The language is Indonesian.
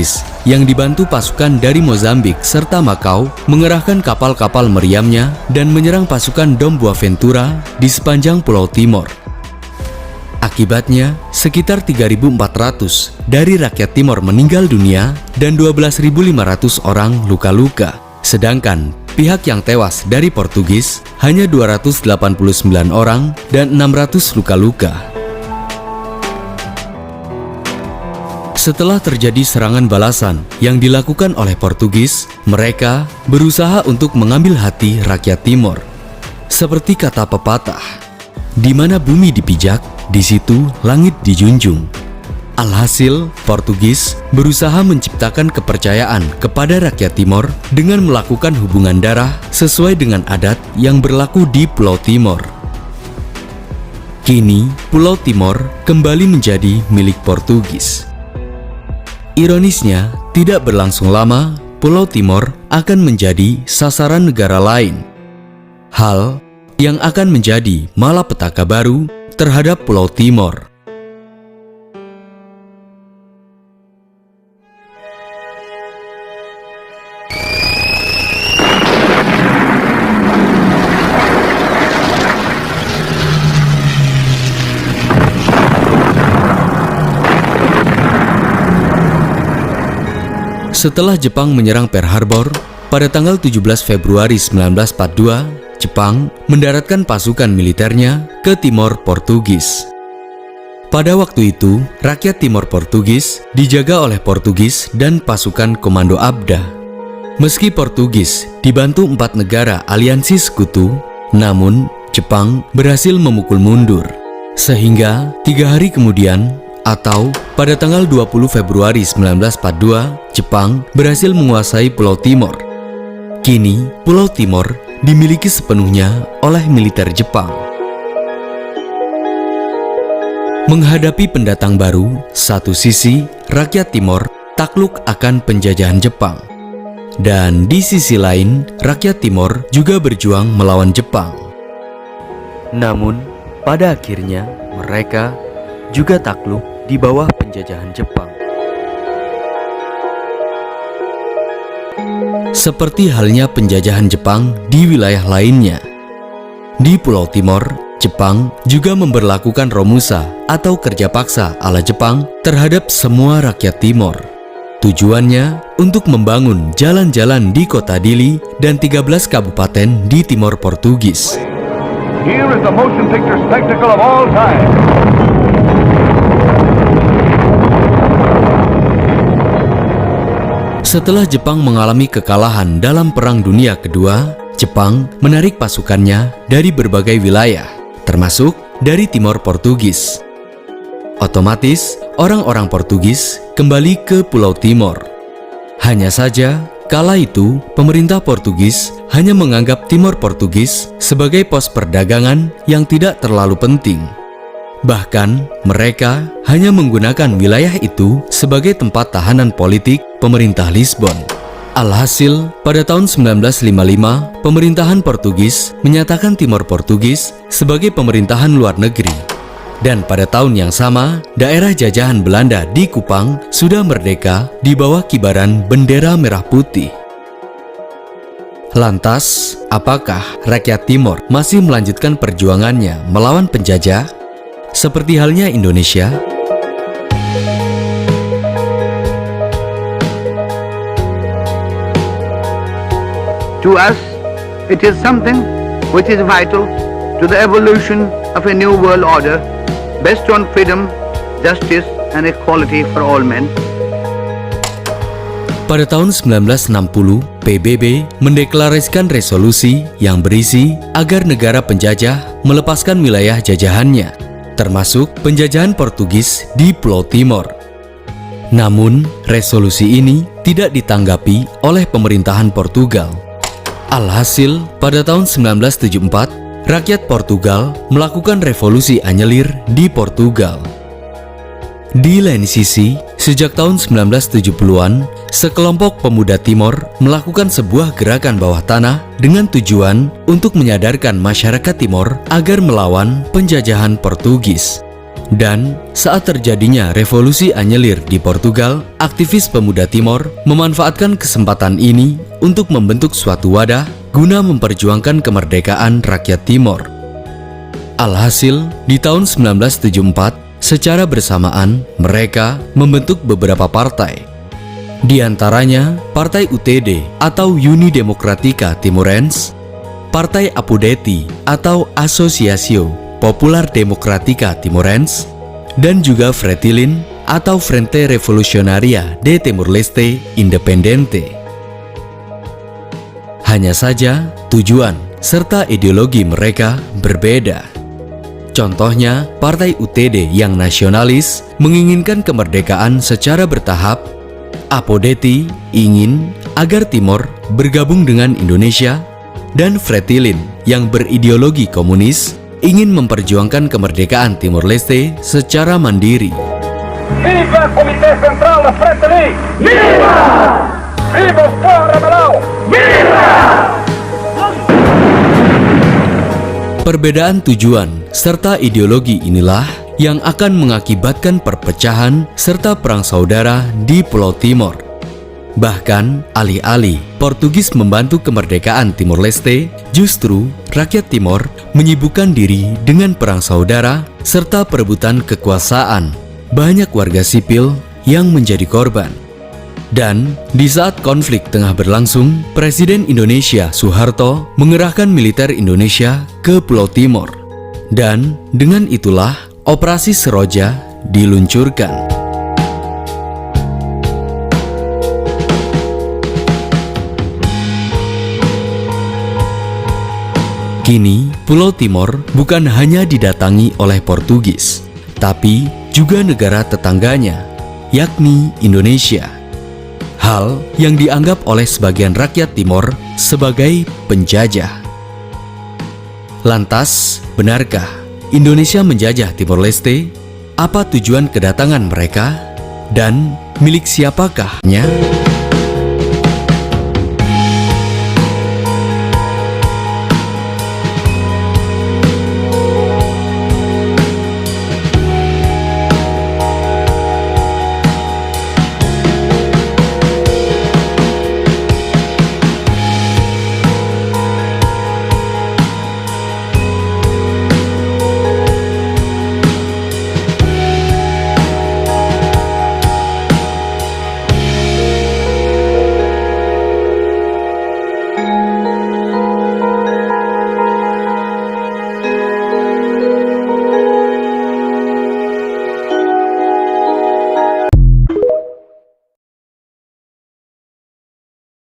Portugis yang dibantu pasukan dari Mozambik serta Makau mengerahkan kapal-kapal meriamnya dan menyerang pasukan Dom Boaventura di sepanjang Pulau Timor. Akibatnya, sekitar 3.400 dari rakyat Timor meninggal dunia dan 12.500 orang luka-luka. Sedangkan pihak yang tewas dari Portugis hanya 289 orang dan 600 luka-luka. Setelah terjadi serangan balasan yang dilakukan oleh Portugis, mereka berusaha untuk mengambil hati rakyat Timor. Seperti kata pepatah, di mana bumi dipijak, di situ langit dijunjung. Alhasil, Portugis berusaha menciptakan kepercayaan kepada rakyat Timor dengan melakukan hubungan darah sesuai dengan adat yang berlaku di Pulau Timor. Kini, Pulau Timor kembali menjadi milik Portugis. Ironisnya, tidak berlangsung lama, Pulau Timor akan menjadi sasaran negara lain. Hal yang akan menjadi malapetaka baru terhadap Pulau Timor. Setelah Jepang menyerang Pearl Harbor pada tanggal 17 Februari 1942, Jepang mendaratkan pasukan militernya ke Timor Portugis. Pada waktu itu, rakyat Timor Portugis dijaga oleh Portugis dan pasukan Komando Abda. Meski Portugis dibantu 4 negara aliansi sekutu, namun Jepang berhasil memukul mundur. Sehingga 3 hari kemudian, atau pada tanggal 20 Februari 1942, Jepang berhasil menguasai Pulau Timor. Kini, Pulau Timor dimiliki sepenuhnya oleh militer Jepang. Menghadapi pendatang baru, satu sisi rakyat Timor takluk akan penjajahan Jepang. Dan di sisi lain, rakyat Timor juga berjuang melawan Jepang. Namun, pada akhirnya mereka juga takluk di bawah penjajahan Jepang. Seperti halnya penjajahan Jepang di wilayah lainnya, di Pulau Timor, Jepang juga memberlakukan romusa atau kerja paksa ala Jepang terhadap semua rakyat Timor. Tujuannya untuk membangun jalan-jalan di kota Dili dan 13 kabupaten di Timor Portugis. Here is the motion picture spectacle of all time. Setelah Jepang mengalami kekalahan dalam Perang Dunia Kedua, Jepang menarik pasukannya dari berbagai wilayah, termasuk dari Timor Portugis. Otomatis, orang-orang Portugis kembali ke Pulau Timor. Hanya saja, kala itu pemerintah Portugis hanya menganggap Timor Portugis sebagai pos perdagangan yang tidak terlalu penting. Bahkan, mereka hanya menggunakan wilayah itu sebagai tempat tahanan politik pemerintah Lisbon. Alhasil, pada tahun 1955, pemerintahan Portugis menyatakan Timor Portugis sebagai pemerintahan luar negeri. Dan pada tahun yang sama, daerah jajahan Belanda di Kupang sudah merdeka di bawah kibaran bendera merah putih. Lantas, apakah rakyat Timor masih melanjutkan perjuangannya melawan penjajah? Seperti halnya Indonesia, to us, it is something which is vital to the evolution of a new world order based on freedom, justice, and equality for all men. Pada tahun 1960, PBB mendeklarasikan resolusi yang berisi agar negara penjajah melepaskan wilayah jajahannya, termasuk penjajahan Portugis di Pulau Timor. Namun, resolusi ini tidak ditanggapi oleh pemerintahan Portugal. Alhasil, pada tahun 1974, rakyat Portugal melakukan revolusi anyelir di Portugal. Di lain sisi, sejak tahun 1970-an, sekelompok pemuda Timor melakukan sebuah gerakan bawah tanah dengan tujuan untuk menyadarkan masyarakat Timor agar melawan penjajahan Portugis. Dan saat terjadinya revolusi anyelir di Portugal, aktivis pemuda Timor memanfaatkan kesempatan ini untuk membentuk suatu wadah guna memperjuangkan kemerdekaan rakyat Timor. Alhasil, di tahun 1974, secara bersamaan mereka membentuk beberapa partai. Di antaranya Partai UTD atau Uni Democratica Timorense, Partai Apodeti atau Asociacio Popular Democratica Timorense, dan juga Fretilin atau Frente Revolucionaria de Timor-Leste Independente. Hanya saja tujuan serta ideologi mereka berbeda. Contohnya, Partai UTD yang nasionalis menginginkan kemerdekaan secara bertahap. Apodeti ingin agar Timor bergabung dengan Indonesia, dan Fretilin yang berideologi komunis ingin memperjuangkan kemerdekaan Timor-Leste secara mandiri. Viva Comité Central da Fretilin! Viva! Viva o povo rebelão! Viva! Perbedaan tujuan serta ideologi inilah yang akan mengakibatkan perpecahan serta perang saudara di Pulau Timor. Bahkan, alih-alih Portugis membantu kemerdekaan Timor-Leste, justru rakyat Timor menyibukkan diri dengan perang saudara serta perebutan kekuasaan. Banyak warga sipil yang menjadi korban. Dan di saat konflik tengah berlangsung, Presiden Indonesia Soeharto mengerahkan militer Indonesia ke Pulau Timor. Dan dengan itulah Operasi Seroja diluncurkan. Kini, Pulau Timor bukan hanya didatangi oleh Portugis, tapi juga negara tetangganya, yakni Indonesia. Hal yang dianggap oleh sebagian rakyat Timor sebagai penjajah. Lantas, benarkah Indonesia menjajah Timor-Leste? Apa tujuan kedatangan mereka? Dan milik siapakahnya?